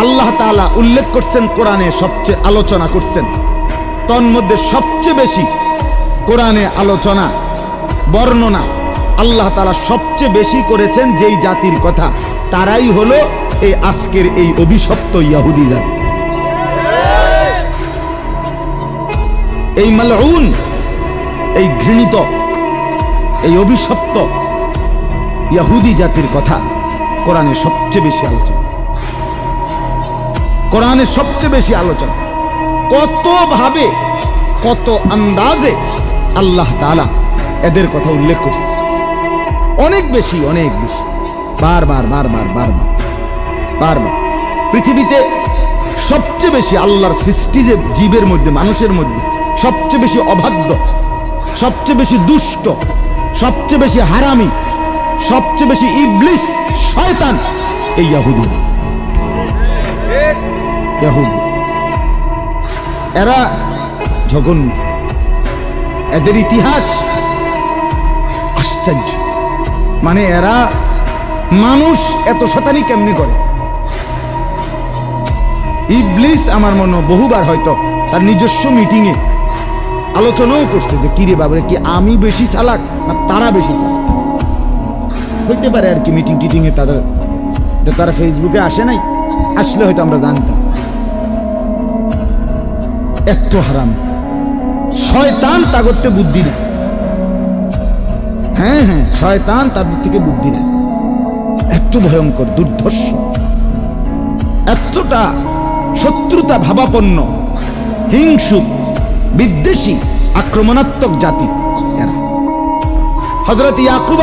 আল্লাহ তাআলা উল্লেখ করছেন কোরআনে, সবচেয়ে আলোচনা করছেন, তন্মধ্যে সবচেয়ে বেশি কোরআনে আলোচনা বর্ণনা আল্লাহ তাআলা সবচেয়ে বেশি করেছেন যেই জাতির কথা, তারাই হলো এই আজকের এই অভিশপ্ত ইহুদি জাতি। এই মালউন, এই ঘৃণিত, এই অভিশপ্ত ইহুদি জাতির কথা কোরআনে সবচেয়ে বেশি আলোচনা। কোরআনে সবচেয়ে বেশি আলোচনা, কত ভাবে কত আন্দাজে আল্লাহ তাআলা এদের কথা উল্লেখ করছে, অনেক বেশি অনেক বেশি, বারবার বারবার বারবার বারবার। পৃথিবীতে সবচেয়ে বেশি আল্লাহর সৃষ্টি যে জীবের মধ্যে, মানুষের মধ্যে সবচেয়ে বেশি অবাধ্য, সবচেয়ে বেশি দুষ্ট, সবচেয়ে বেশি হারামি, সবচেয়ে বেশি ইবলিস শয়তান এই ইহুদি। ইহুদি এরা যখন, এদের ইতিহাস আশ্চর্য, মানে এরা মানুষ এত শয়তানি কেমনে করে। ইবলিস আমার মনে বহুবার হয়তো তার নিজস্ব মিটিংয়ে আলোচনাও করছে যে কিরে বাবারে, কি আমি বেশি চালাক না তারা বেশি চালাক, হইতে পারে আর কি। মিটিং টিটিংয়ে তারা ফেসবুকে আসে নাই, আসলে হয়তো আমরা জানতাম। এত হারাম শয়তান, তাগতে বুদ্ধি না। হ্যাঁ হ্যাঁ, শয়তান তাদের থেকে বুদ্ধি নেয়। এত ভয়ঙ্কর, দুর্ধর্ষ, এতটা শত্রুতা ভাবাপন্ন, হিংসুক, বিদ্বেষী, আক্রমণাত্মক জাতি এরা। হযরত ইয়াকুব